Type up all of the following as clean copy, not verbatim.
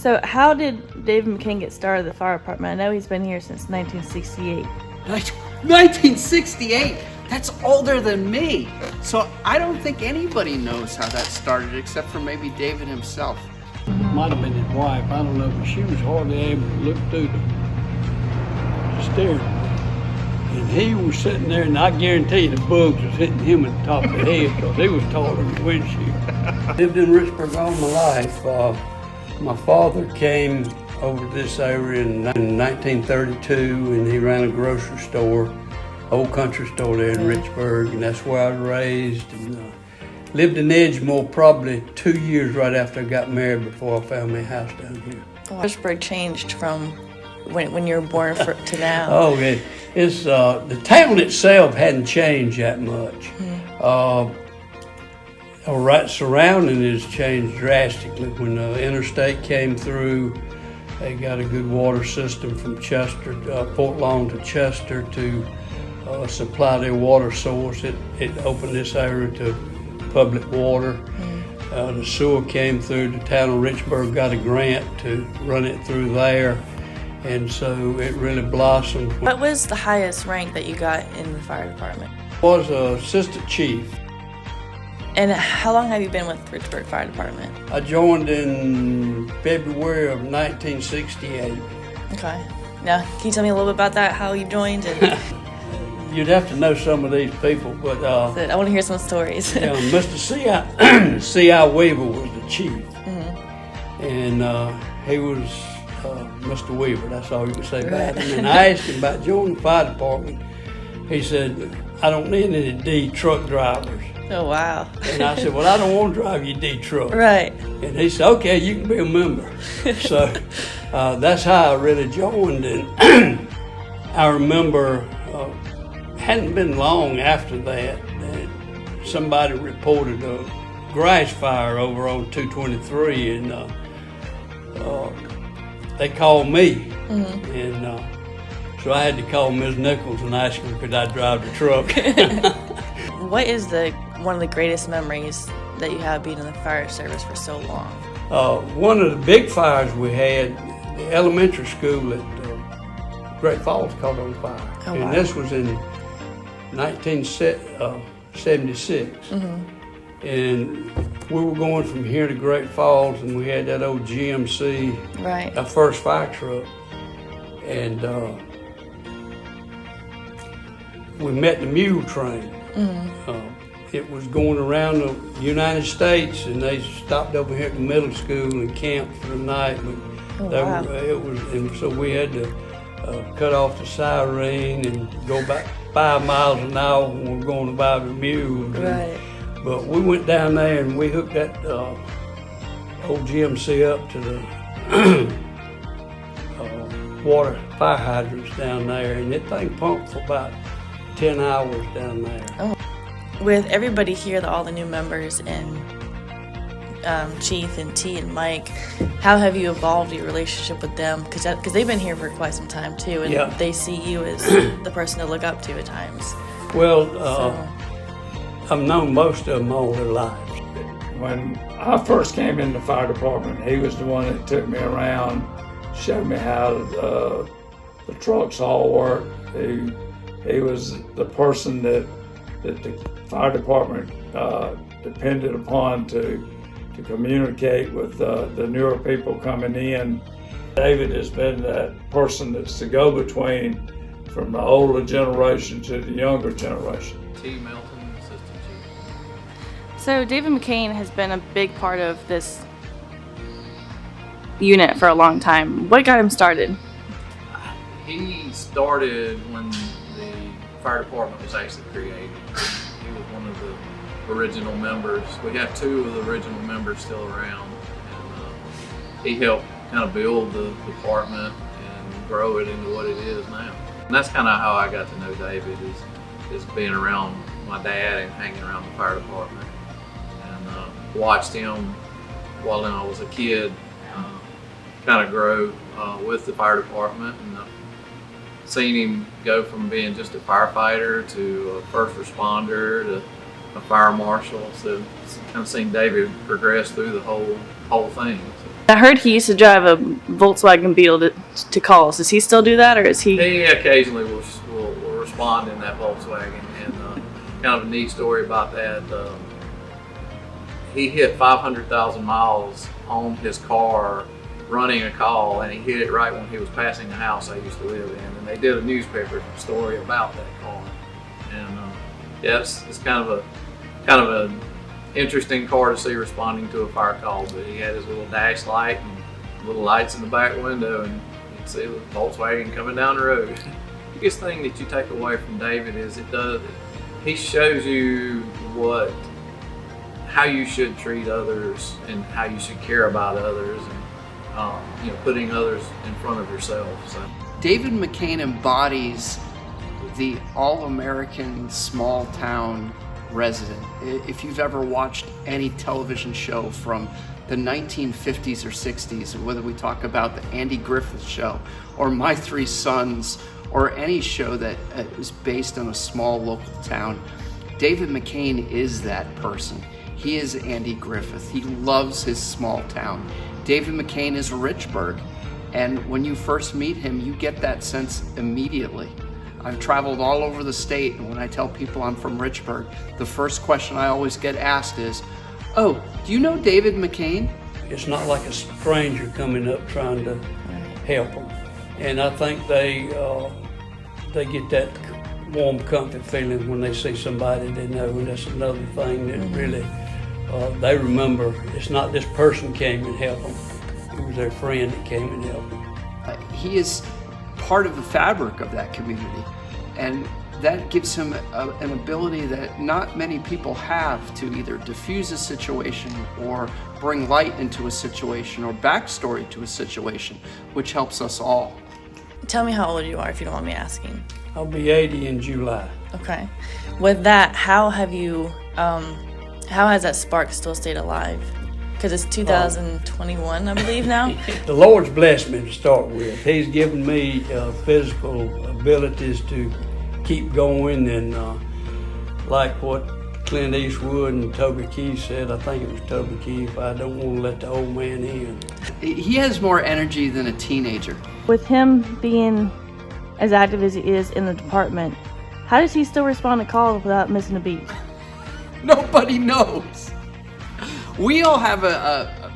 So how did David McCain get started at the fire department? I know he's been here since 1968. 1968? That's older than me. So I don't think anybody knows how that started except for maybe David himself. Might have been his wife, I don't know, but she was hardly able to look through the steering wheel. And he was sitting there, and I guarantee you the bugs was hitting him at the top of the head because he was taller than the windshield. Lived in Richburg all my life. My father came over to this area in 1932, and he ran a grocery store, old country store there in Richburg, and that's where I was raised. And lived in Edgemore probably 2 years right after I got married before I found my house down here. Richburg changed from when you were born to now. Oh, it's the town itself hadn't changed that much. Right surrounding has changed drastically. When the interstate came through, they got a good water system from Chester, Fort Long to Chester to supply their water source. It opened this area to public water. The sewer came through. The town of Richburg got a grant to run it through there, and so it really blossomed. What was the highest rank that you got in the fire department? I was assistant chief. And how long have you been with Richburg Fire Department? I joined in February of 1968. Okay. Now, can you tell me a little bit about that, how you joined? And You'd have to know some of these people, but I want to hear some stories. Mr. C.I. Weaver was the chief, and he was Mr. Weaver. That's all you can say about him. And I asked him about joining the fire department. He said, "I don't need any D truck drivers." Oh, wow. And I said, "Well, I don't want to drive your D truck." Right. And he said, "Okay, you can be a member." So that's how I really joined. And I remember hadn't been long after that somebody reported a grass fire over on 223, and they called me. And so I had to call Ms. Nichols and ask her could I drive the truck. What is one of the greatest memories that you have being in the fire service for so long? One of the big fires we had, the elementary school at Great Falls caught on fire. Oh, and wow. This was in 1976. And we were going from here to Great Falls, and we had that old GMC, Right. our first fire truck. And we met the mule train. It was going around the United States, and they stopped over here at the middle school and camped for the night. But wow. And so we had to cut off the siren and go back 5 miles an hour when we were going about the mules. Right. But we went down there and we hooked that old GMC up to the water fire hydrants down there, and that thing pumped for about 10 hours down there. Oh. With everybody here, all the new members, and Chief and T and Mike, how have you evolved your relationship with them? Because they've been here for quite some time too, and they see you as the person to look up to at times. Well, I've known most of them all their lives. When I first came in the fire department, he was the one that took me around, showed me how the trucks all work. He was the person that the fire department depended upon to communicate with the newer people coming in. David has been that person that's the go-between from the older generation to the younger generation. T. Melton, Assistant Chief. So David McCain has been a big part of this unit for a long time. What got him started? He started when the fire department was actually created. He was one of the original members. We have 2 of the original members still around, and he helped kind of build the department and grow it into what it is now. And that's kind of how I got to know David, is being around my dad and hanging around the fire department, and watched him while I was a kid kind of grow with the fire department, and seen him go from being just a firefighter to a first responder to a fire marshal. So kind of seen David progress through the whole thing. So. I heard he used to drive a Volkswagen Beetle to calls. Does he still do that, or is he? He occasionally will respond in that Volkswagen. And kind of a neat story about that. He hit 500,000 miles on his car running a call, and he hit it right when he was passing the house I used to live in. And they did a newspaper story about that car. And yeah, it's kind of an interesting car to see responding to a fire call. But he had his little dash light and little lights in the back window, and you can see the Volkswagen coming down the road. The biggest thing that you take away from David is he shows you how you should treat others and how you should care about others, and putting others in front of yourself. So. David McCain embodies the all-American small-town resident. If you've ever watched any television show from the 1950s or 60s, whether we talk about the Andy Griffith Show or My Three Sons or any show that is based on a small local town, David McCain is that person. He is Andy Griffith. He loves his small town. David McCain is Richburg. And when you first meet him, you get that sense immediately. I've traveled all over the state, and when I tell people I'm from Richburg, the first question I always get asked is, "Oh, do you know David McCain?" It's not like a stranger coming up trying to help them. And I think they get that warm, comfy feeling when they see somebody they know, and that's another thing that really they remember. It's not this person came and helped them. It was their friend that came and helped them. He is part of the fabric of that community, and that gives him an ability that not many people have to either diffuse a situation or bring light into a situation or backstory to a situation, which helps us all. Tell me how old you are, if you don't mind me asking. I'll be 80 in July. Okay. With that, how has that spark still stayed alive? Because it's 2021, I believe now. The Lord's blessed me to start with. He's given me physical abilities to keep going, and like what Clint Eastwood and Toby Keith said, I think it was Toby Keith, I don't want to let the old man in. He has more energy than a teenager. With him being as active as he is in the department, how does he still respond to calls without missing a beat? Nobody knows. We all have a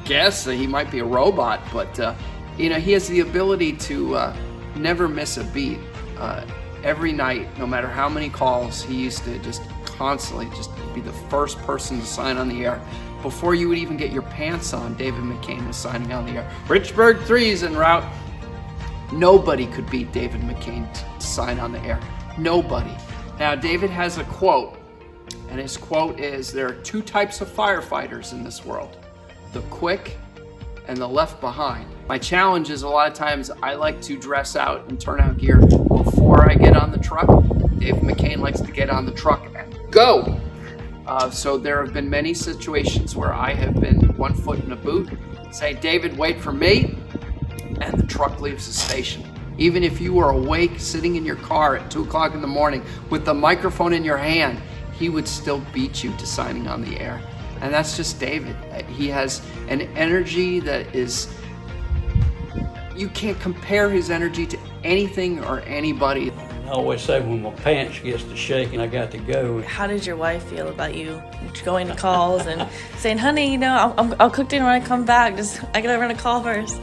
guess that he might be a robot, but he has the ability to never miss a beat. Every night, no matter how many calls, he used to just constantly just be the first person to sign on the air. Before you would even get your pants on, David McCain was signing on the air. Richburg 3's en route. Nobody could beat David McCain to sign on the air. Nobody. Now, David has a quote. And his quote is, "There are two types of firefighters in this world, the quick and the left behind." My challenge is a lot of times I like to dress out and turn out gear before I get on the truck. David McCain likes to get on the truck and go. So there have been many situations where I have been 1 foot in a boot, saying, "David, wait for me," and the truck leaves the station. Even if you were awake, sitting in your car at 2 o'clock in the morning with the microphone in your hand, he would still beat you to signing on the air. And that's just David. He has an energy that is, you can't compare his energy to anything or anybody. I always say when my pants gets to shaking, I got to go. How did your wife feel about you going to calls and saying, "Honey, I'll cook dinner when I come back. I gotta run a call first."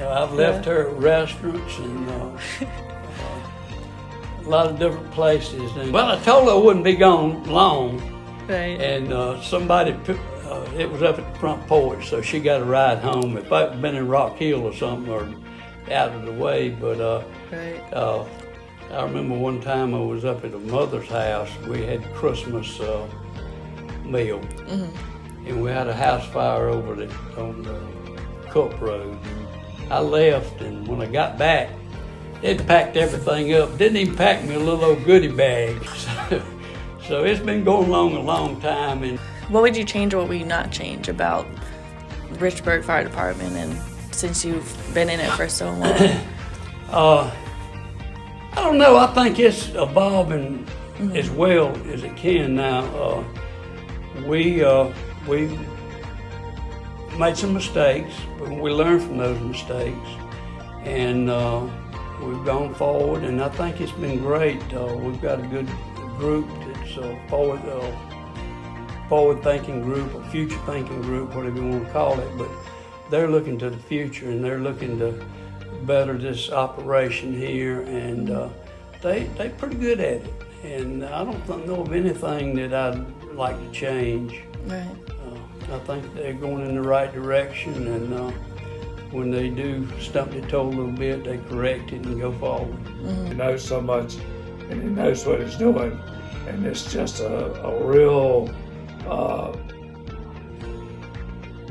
I've left her at restaurants and a lot of different places. And, well, I told her I wouldn't be gone long. Right. And somebody it was up at the front porch, so she got a ride home. If I'd been in Rock Hill or something, or out of the way, but Right. I remember one time I was up at a mother's house. We had Christmas meal, and we had a house fire over on the Cook Road. And I left, and when I got back, they'd packed everything up. Didn't even pack me a little old goodie bag. So it's been going on a long time. And What would you change or what would you not change about Richburg Fire Department, and since you've been in it for so long? I don't know. I think it's evolving as well as it can now. We made some mistakes, but we learned from those mistakes, and we've gone forward, and I think it's been great. We've got a good group that's forward-thinking group, a future-thinking group, whatever you want to call it, but they're looking to the future, and they're looking to better this operation here, and they're pretty good at it, and I don't know of anything that I'd like to change. Right. I think they're going in the right direction, and when they do stump their toe a little bit, they correct it and go forward. He knows so much, and he knows what he's doing, and it's just a real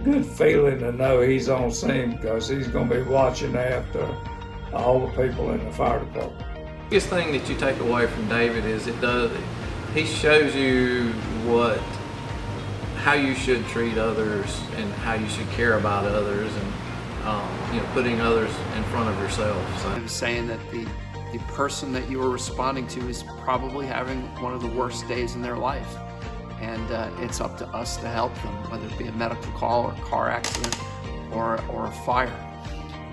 good feeling to know he's on scene, because he's going to be watching after all the people in the fire department. The biggest thing that you take away from David is he shows you how you should treat others and how you should care about others, and putting others in front of yourself. So. I was saying that the person that you were responding to is probably having one of the worst days in their life, and it's up to us to help them, whether it be a medical call or a car accident or a fire.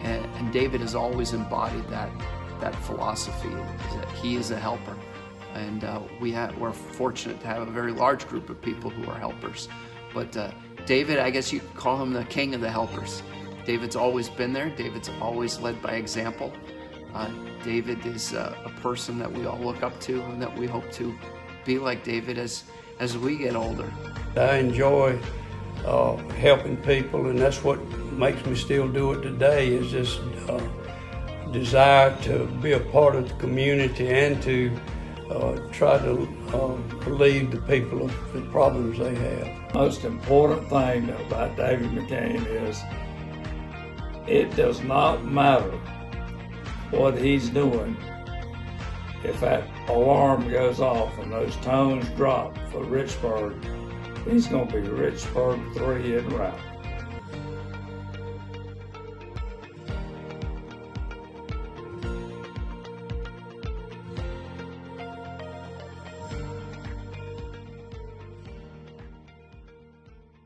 And David has always embodied that philosophy, is that he is a helper. And we're fortunate to have a very large group of people who are helpers. But David, I guess you could call him the king of the helpers. David's always been there. David's always led by example. David is a person that we all look up to, and that we hope to be like David as we get older. I enjoy helping people, and that's what makes me still do it today, is this desire to be a part of the community and to try to relieve the people of the problems they have. Most important thing about David McCain is it does not matter what he's doing. If that alarm goes off and those tones drop for Richburg, he's going to be Richburg 3 en route.